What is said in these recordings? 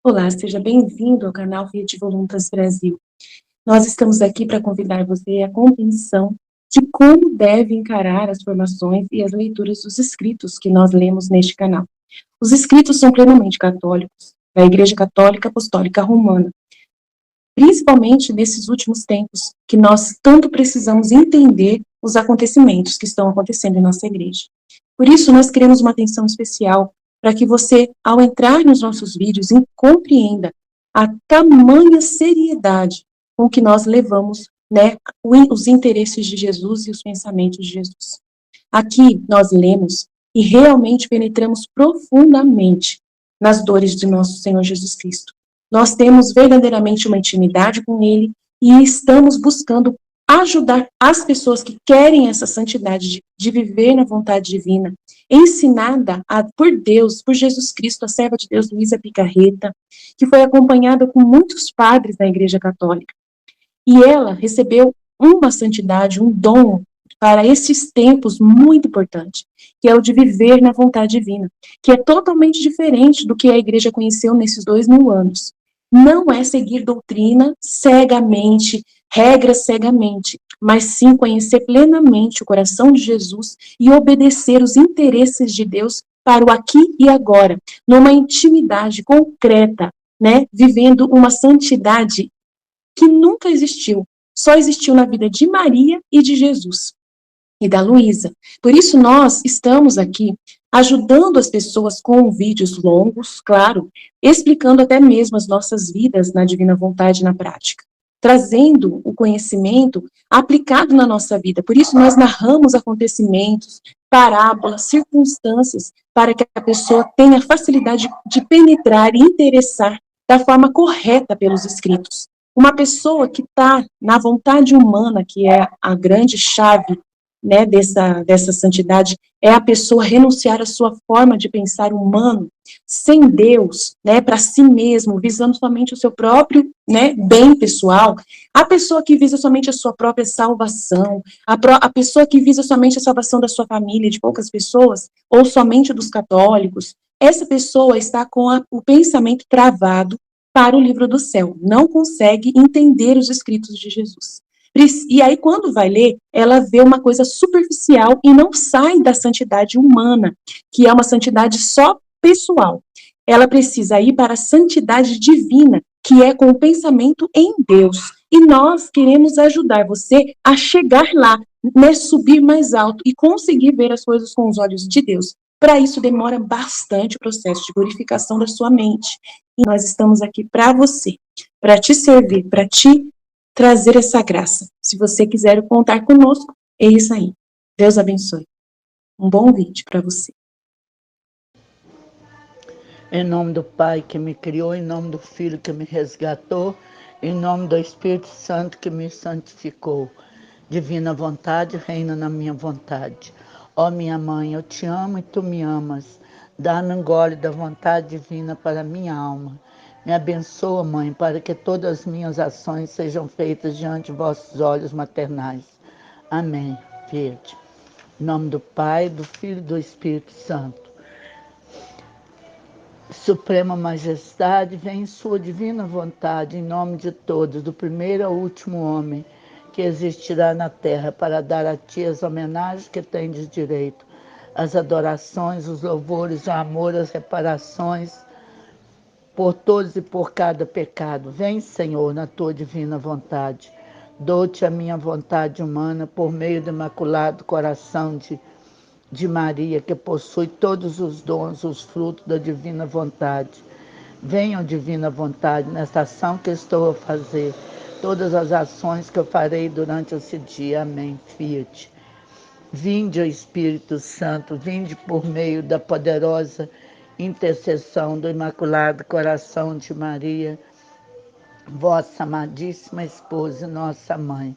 Olá, seja bem-vindo ao canal Fiat Voluntas Brasil. Nós estamos aqui para convidar você à compreensão de como deve encarar as formações e as leituras dos escritos que nós lemos neste canal. Os escritos são plenamente católicos, da Igreja Católica Apostólica Romana, principalmente nesses últimos tempos, que nós tanto precisamos entender os acontecimentos que estão acontecendo em nossa igreja. Por isso, nós queremos uma atenção especial para que você, ao entrar nos nossos vídeos, compreenda a tamanha seriedade com que nós levamos, né, os interesses de Jesus e os pensamentos de Jesus. Aqui nós lemos e realmente penetramos profundamente nas dores de nosso Senhor Jesus Cristo. Nós temos verdadeiramente uma intimidade com Ele e estamos buscando ajudar as pessoas que querem essa santidade de viver na vontade divina, ensinada por Deus, por Jesus Cristo, a serva de Deus, Luísa Picarreta, que foi acompanhada com muitos padres da Igreja Católica. E ela recebeu uma santidade, um dom para esses tempos muito importante, que é o de viver na vontade divina, que é totalmente diferente do que a igreja conheceu nesses 2000 anos. Não é seguir doutrina cegamente, regras cegamente, mas sim conhecer plenamente o coração de Jesus e obedecer os interesses de Deus para o aqui e agora, numa intimidade concreta, né, vivendo uma santidade que nunca existiu, só existiu na vida de Maria e de Jesus e da Luísa. Por isso nós estamos aqui ajudando as pessoas com vídeos longos, claro, explicando até mesmo as nossas vidas na divina vontade na prática, trazendo o conhecimento aplicado na nossa vida. Por isso nós narramos acontecimentos, parábolas, circunstâncias, para que a pessoa tenha facilidade de penetrar e interessar da forma correta pelos escritos. Uma pessoa que está na vontade humana, que é a grande chave, né, dessa santidade, é a pessoa renunciar à sua forma de pensar humano, sem Deus, né, para si mesmo, visando somente o seu próprio, né, bem pessoal. A pessoa que visa somente a sua própria salvação, a pessoa que visa somente a salvação da sua família, de poucas pessoas, ou somente dos católicos, essa pessoa está com o pensamento travado para o livro do céu, não consegue entender os escritos de Jesus. E aí, quando vai ler, ela vê uma coisa superficial e não sai da santidade humana, que é uma santidade só pessoal. Ela precisa ir para a santidade divina, que é com o pensamento em Deus. E nós queremos ajudar você a chegar lá, né, subir mais alto e conseguir ver as coisas com os olhos de Deus. Para isso, demora bastante o processo de purificação da sua mente. E nós estamos aqui para você, para te servir, para te trazer essa graça. Se você quiser contar conosco, é isso aí. Deus abençoe. Um bom vídeo para você. Em nome do Pai que me criou, em nome do Filho que me resgatou, em nome do Espírito Santo que me santificou. Divina vontade reina na minha vontade. Ó minha mãe, eu te amo e tu me amas. Dá-me um gole da vontade divina para minha alma. Me abençoa, mãe, para que todas as minhas ações sejam feitas diante de vossos olhos maternais. Amém. Verde. Em nome do Pai, do Filho e do Espírito Santo. Suprema Majestade, vem em sua divina vontade, em nome de todos, do primeiro ao último homem que existirá na terra, para dar a ti as homenagens que tendes direito, as adorações, os louvores, o amor, as reparações, por todos e por cada pecado. Vem, Senhor, na tua divina vontade. Dou-te a minha vontade humana por meio do imaculado coração de Maria, que possui todos os dons, os frutos da divina vontade. Venham, divina vontade, nesta ação que estou a fazer, todas as ações que eu farei durante esse dia. Amém. Fiat. Vinde, ó Espírito Santo, vinde por meio da poderosa intercessão do Imaculado Coração de Maria, vossa amadíssima esposa e nossa mãe.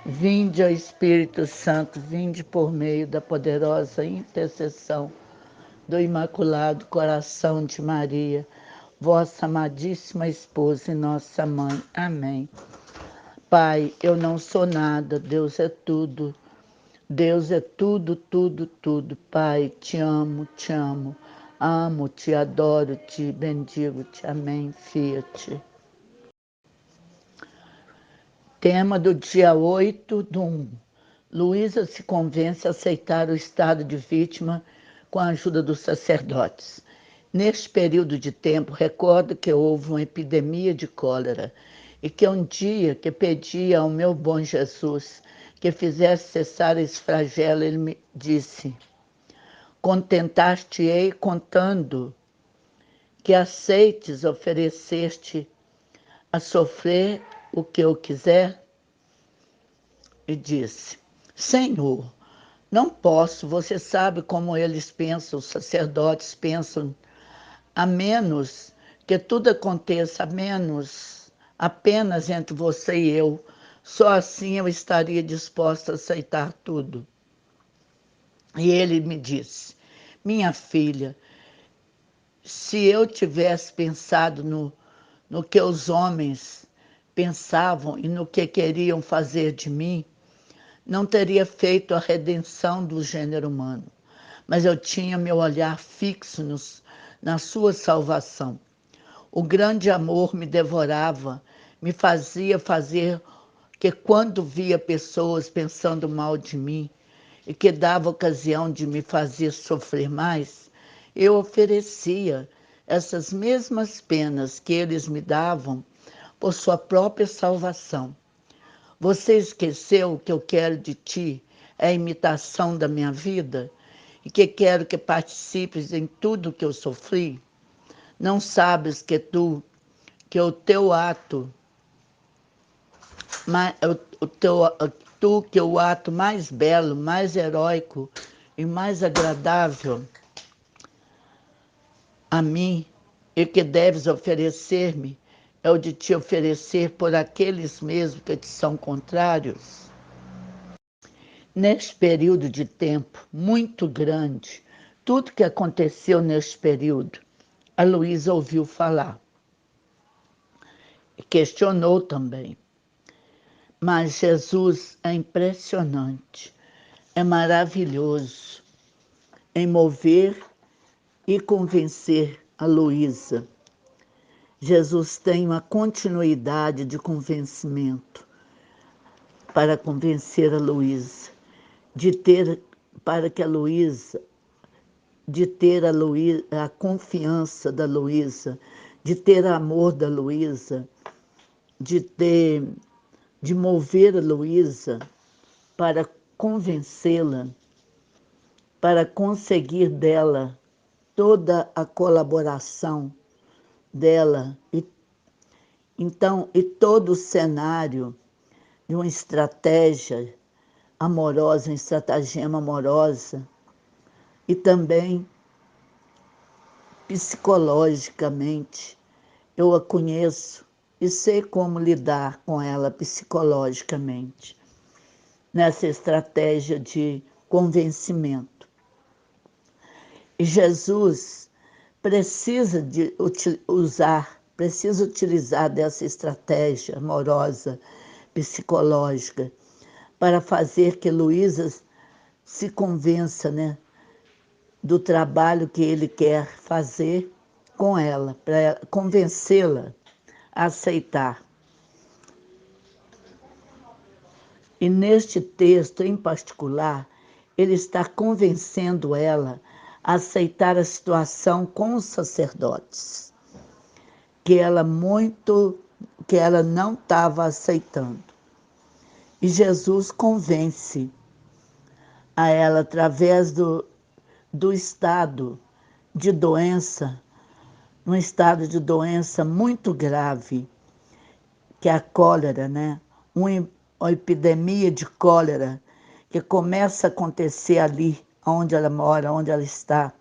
Vinde, ó Espírito Santo, vinde por meio da poderosa intercessão do Imaculado Coração de Maria, vossa amadíssima esposa e nossa mãe. Amém. Pai, eu não sou nada, Deus é tudo. Deus é tudo, tudo, tudo. Pai, te amo, te amo. Amo, te adoro, te bendigo, te amém, fiat. Tema do dia 8/1. Luísa se convence a aceitar o estado de vítima com a ajuda dos sacerdotes. Neste período de tempo, recordo que houve uma epidemia de cólera e que um dia que pedi ao meu bom Jesus que fizesse cessar esse flagelo, ele me disse: contentar-te-ei contando que aceites oferecer-te a sofrer o que eu quiser? E disse: Senhor, não posso, você sabe como eles pensam, os sacerdotes pensam, a menos que tudo aconteça, a menos apenas entre você e eu, só assim eu estaria disposta a aceitar tudo. E ele me disse: minha filha, se eu tivesse pensado no que os homens pensavam e no que queriam fazer de mim, não teria feito a redenção do gênero humano, mas eu tinha meu olhar fixo na sua salvação. O grande amor me devorava, me fazia fazer que quando via pessoas pensando mal de mim e que dava ocasião de me fazer sofrer mais, eu oferecia essas mesmas penas que eles me davam por sua própria salvação. Você esqueceu que eu quero de ti é a imitação da minha vida e que quero que participes em tudo que eu sofri? Não sabes que o teu ato, que o ato mais belo, mais heróico e mais agradável a mim e que deves oferecer-me é o de te oferecer por aqueles mesmos que te são contrários? Neste período de tempo muito grande, tudo que aconteceu neste período, a Luísa ouviu falar e questionou também. Mas Jesus é impressionante, é maravilhoso em mover e convencer a Luísa. Jesus tem uma continuidade de convencimento para convencer a Luísa, para que a Luísa, de ter a confiança da Luísa, de ter amor da Luísa, de mover a Luísa para convencê-la, para conseguir dela toda a colaboração dela e todo o cenário de uma estratégia amorosa, um estratagema amorosa e também psicologicamente. Eu a conheço e sei como lidar com ela psicologicamente, nessa estratégia de convencimento. E Jesus precisa utilizar dessa estratégia amorosa, psicológica, para fazer que Luísa se convença, né, do trabalho que ele quer fazer com ela, para convencê-la a aceitar. E neste texto, em particular, ele está convencendo ela a aceitar a situação com os sacerdotes, que ela não estava aceitando. E Jesus convence a ela através do estado de doença, um estado de doença muito grave, que é a cólera, né? Uma epidemia de cólera que começa a acontecer ali onde ela mora, onde ela está.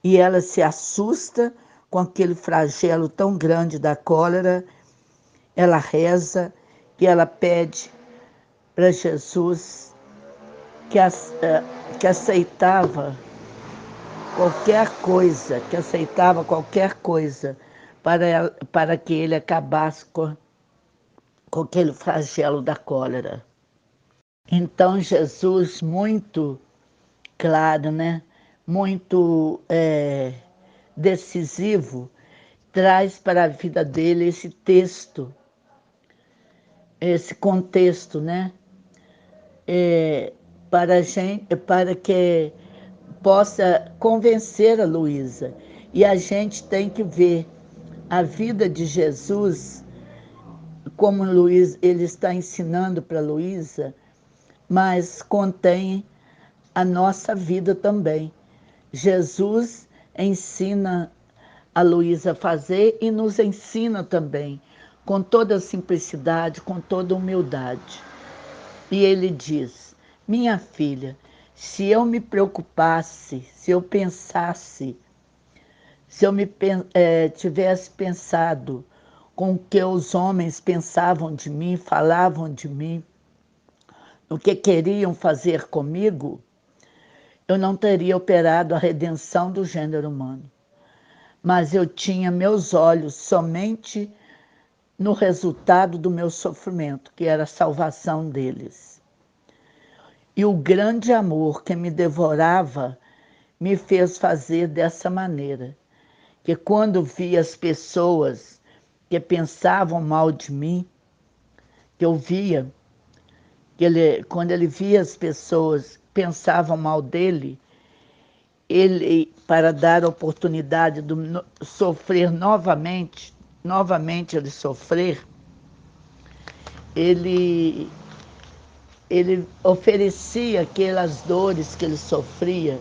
E ela se assusta com aquele flagelo tão grande da cólera, ela reza e ela pede para Jesus que aceitava qualquer coisa para que ele acabasse com aquele flagelo da cólera. Então Jesus, muito claro, né? Muito decisivo, traz para a vida dele esse texto, esse contexto, né? Para gente, para que possa convencer a Luísa. E a gente tem que ver a vida de Jesus, como Luiz, ele está ensinando para Luísa, mas contém a nossa vida também. Jesus ensina a Luísa a fazer e nos ensina também, com toda a simplicidade, com toda a humildade. E ele diz: minha filha, se eu me preocupasse, se eu pensasse, se eu tivesse pensado com o que os homens pensavam de mim, falavam de mim, o que queriam fazer comigo, eu não teria operado a redenção do gênero humano. Mas eu tinha meus olhos somente no resultado do meu sofrimento, que era a salvação deles. E o grande amor que me devorava me fez fazer dessa maneira, que quando vi as pessoas que pensavam mal de mim, que eu via, quando ele via as pessoas que pensavam mal dele, ele, para dar a oportunidade de sofrer novamente ele sofrer, ele, ele oferecia aquelas dores que ele sofria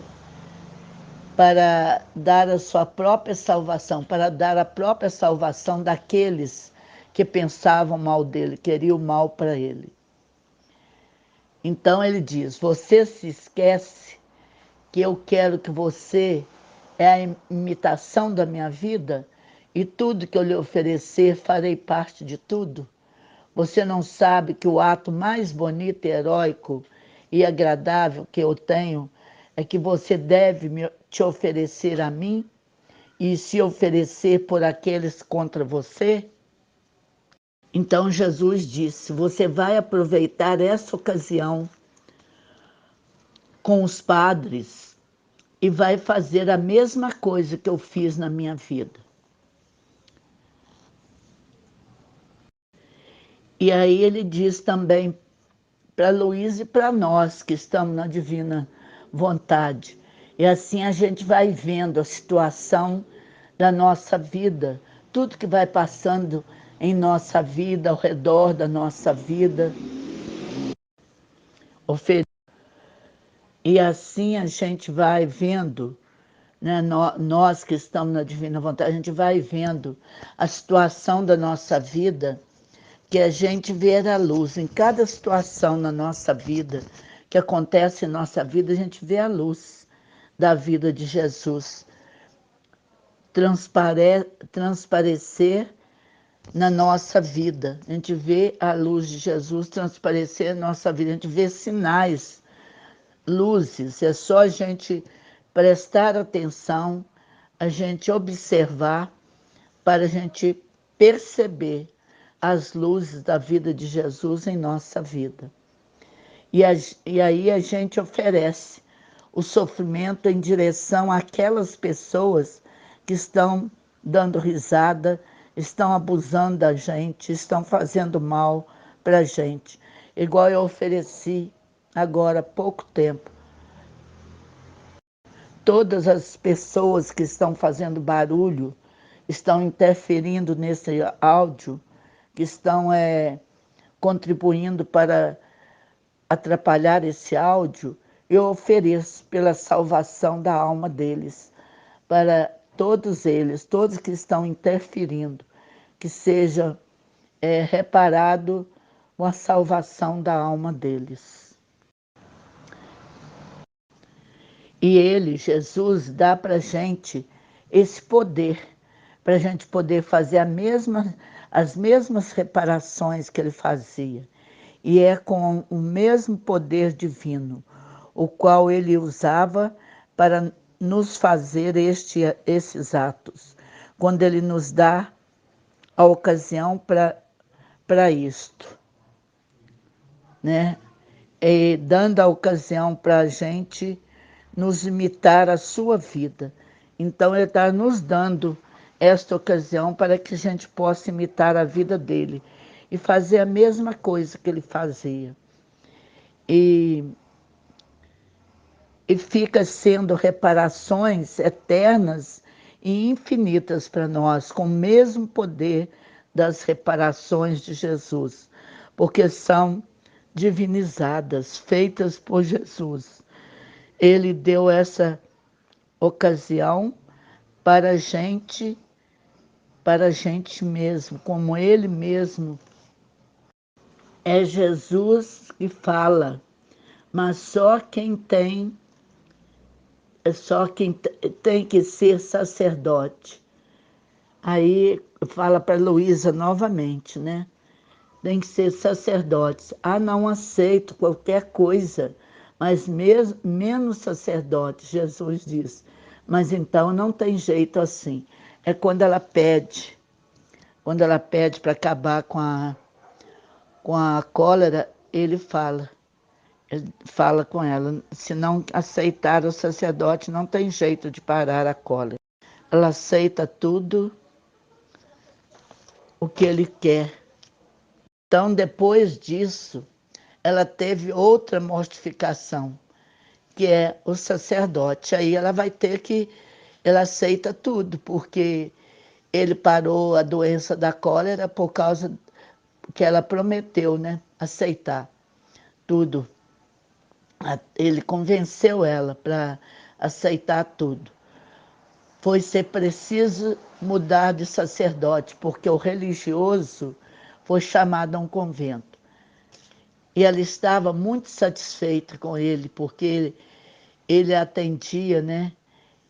para dar a sua própria salvação, para dar a própria salvação daqueles que pensavam mal dele, queriam mal para ele. Então ele diz: você se esquece que eu quero que você é a imitação da minha vida e tudo que eu lhe oferecer farei parte de tudo? Você não sabe que o ato mais bonito e heróico e agradável que eu tenho é que você deve te oferecer a mim e se oferecer por aqueles contra você? Então Jesus disse: você vai aproveitar essa ocasião com os padres e vai fazer a mesma coisa que eu fiz na minha vida. E aí ele diz também para Luísa e para nós que estamos na divina vontade. E assim a gente vai vendo a situação da nossa vida, tudo que vai passando em nossa vida, ao redor da nossa vida. E assim a gente vai vendo, né, nós que estamos na divina vontade, a gente vai vendo a situação da nossa vida, que a gente vê a luz. Em cada situação na nossa vida, que acontece em nossa vida, a gente vê a luz da vida de Jesus transparecer na nossa vida. A gente vê a luz de Jesus transparecer na nossa vida, a gente vê sinais, luzes. É só a gente prestar atenção, a gente observar, para a gente perceber as luzes da vida de Jesus em nossa vida. E aí a gente oferece o sofrimento em direção àquelas pessoas que estão dando risada, estão abusando da gente, estão fazendo mal para a gente. Igual eu ofereci agora há pouco tempo. Todas as pessoas que estão fazendo barulho, estão interferindo nesse áudio, que estão contribuindo para atrapalhar esse áudio, eu ofereço pela salvação da alma deles, para todos eles, todos que estão interferindo, que seja reparado com a salvação da alma deles. E ele, Jesus, dá para a gente esse poder, para a gente poder fazer as mesmas reparações que ele fazia. E é com o mesmo poder divino, o qual ele usava para nos fazer esses atos, quando ele nos dá a ocasião para isto, né? dando a ocasião para a gente nos imitar a sua vida. Então, ele está nos dando esta ocasião para que a gente possa imitar a vida dele e fazer a mesma coisa que ele fazia. E fica sendo reparações eternas e infinitas para nós, com o mesmo poder das reparações de Jesus, porque são divinizadas, feitas por Jesus. Ele deu essa ocasião para a gente mesmo, como ele mesmo. É Jesus que fala, mas só quem tem que ser sacerdote. Aí fala para Luísa novamente, né? Tem que ser sacerdotes. Ah, não aceito qualquer coisa, mas mesmo, menos sacerdote, Jesus diz. Mas então não tem jeito assim. É quando ela pede para acabar com a cólera, ele fala com ela, se não aceitar o sacerdote, não tem jeito de parar a cólera. Ela aceita tudo o que ele quer. Então, depois disso, ela teve outra mortificação, que é o sacerdote. Aí ela aceita tudo, porque ele parou a doença da cólera por causa que ela prometeu, né? Aceitar tudo. Ele convenceu ela para aceitar tudo. Foi ser preciso mudar de sacerdote, porque o religioso foi chamado a um convento. E ela estava muito satisfeita com ele, porque ele atendia, né?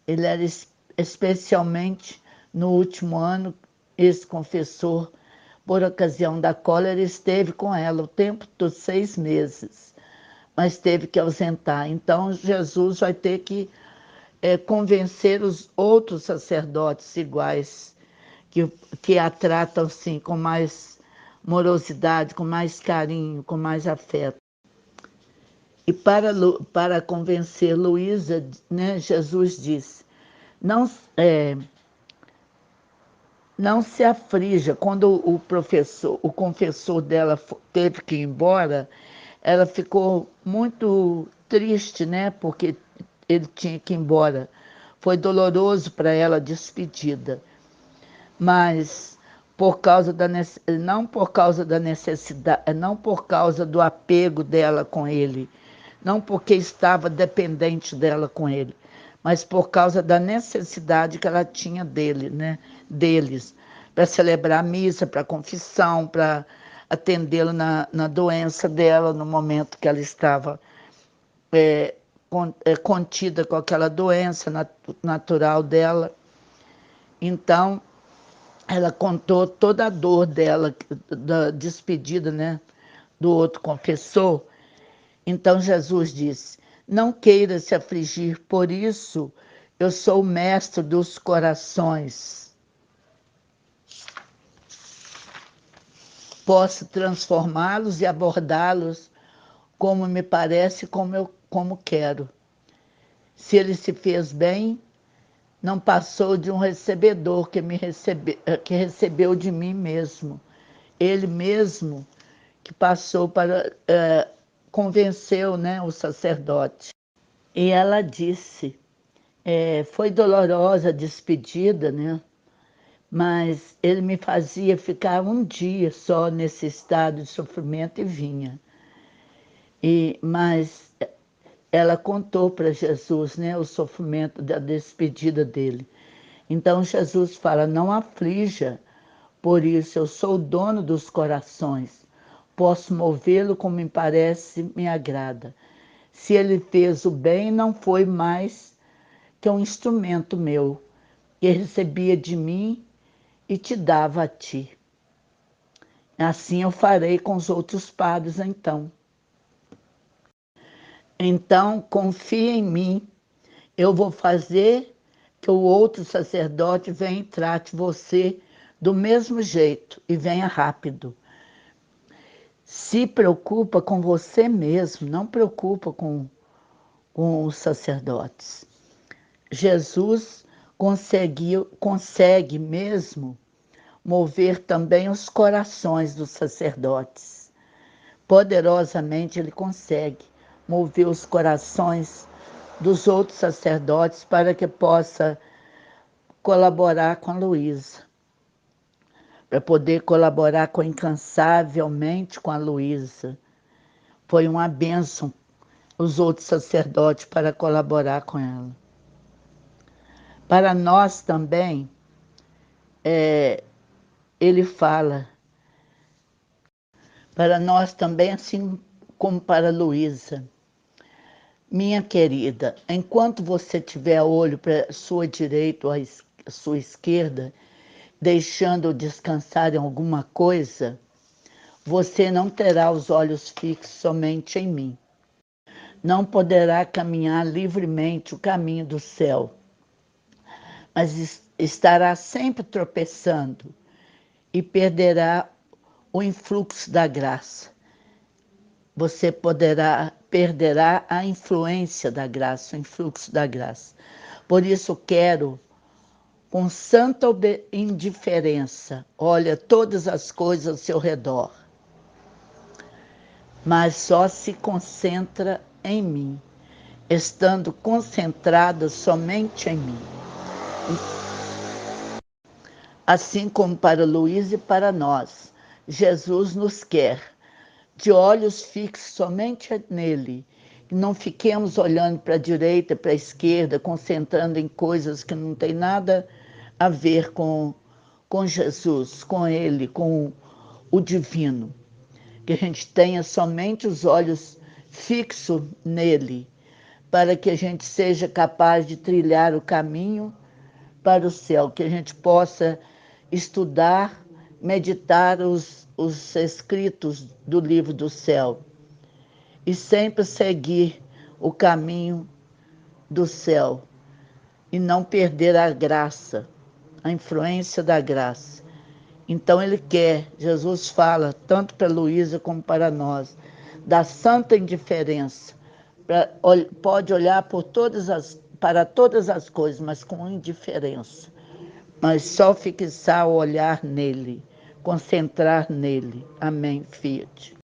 Ele era especialmente no último ano, esse confessor, por ocasião da cólera, esteve com ela o tempo dos 6 meses, mas teve que ausentar. Então, Jesus vai ter que convencer os outros sacerdotes iguais, que a tratam assim, com mais morosidade, com mais carinho, com mais afeto. E para convencer Luísa, né, Jesus disse, não se aflija. Quando o confessor dela teve que ir embora, ela ficou muito triste, né? Porque ele tinha que ir embora. Foi doloroso para ela a despedida. Mas não por causa da necessidade, não por causa do apego dela com ele, não porque estava dependente dela com ele, mas por causa da necessidade que ela tinha deles, para celebrar a missa, para a confissão, para atendê-lo na doença dela, no momento que ela estava contida com aquela doença natural dela. Então, ela contou toda a dor dela, da despedida, né, do outro confessor. Então Jesus disse, não queira se afligir, por isso eu sou o mestre dos corações. Posso transformá-los e abordá-los como me parece, como quero. Se ele se fez bem, não passou de um recebedor que recebeu de mim mesmo. Ele mesmo que passou convenceu, né, o sacerdote. E ela disse, foi dolorosa a despedida, né? Mas ele me fazia ficar um dia só nesse estado de sofrimento e vinha. Mas ela contou para Jesus, né, o sofrimento da despedida dele. Então Jesus fala, não aflija, por isso eu sou o dono dos corações. Posso movê-lo como me parece, me agrada. Se ele fez o bem, não foi mais que um instrumento meu, que recebia de mim e te dava a ti. Assim eu farei com os outros padres, então. Então, confia em mim, eu vou fazer que o outro sacerdote venha e trate você do mesmo jeito, e venha rápido. Se preocupa com você mesmo, não preocupa com os sacerdotes. Jesus consegue mesmo mover também os corações dos sacerdotes. Poderosamente ele consegue mover os corações dos outros sacerdotes para que possa colaborar com a Luísa, para poder colaborar incansavelmente com a Luísa. Foi uma bênção os outros sacerdotes para colaborar com ela. Para nós também, ele fala, para nós também, assim como para Luísa, minha querida, enquanto você tiver olho para a sua direita ou a sua esquerda, deixando descansar em alguma coisa, você não terá os olhos fixos somente em mim. Não poderá caminhar livremente o caminho do céu, mas estará sempre tropeçando e perderá o influxo da graça. Você perderá a influência da graça, o influxo da graça. Por isso quero, com santa indiferença, olha todas as coisas ao seu redor, mas só se concentra em mim, estando concentrada somente em mim. Assim como para Luísa e para nós, Jesus nos quer de olhos fixos somente nele. E não fiquemos olhando para a direita, para a esquerda, concentrando em coisas que não tem nada a ver com Jesus, com ele, com o divino. Que a gente tenha somente os olhos fixos nele, para que a gente seja capaz de trilhar o caminho para o céu, que a gente possa estudar, meditar os escritos do livro do céu e sempre seguir o caminho do céu e não perder a graça, a influência da graça. Então ele quer, Jesus fala, tanto para Luísa como para nós, da santa indiferença. Pode olhar para todas as coisas, mas com indiferença. Mas só fixar o olhar nele, concentrar nele. Amém, Fiat.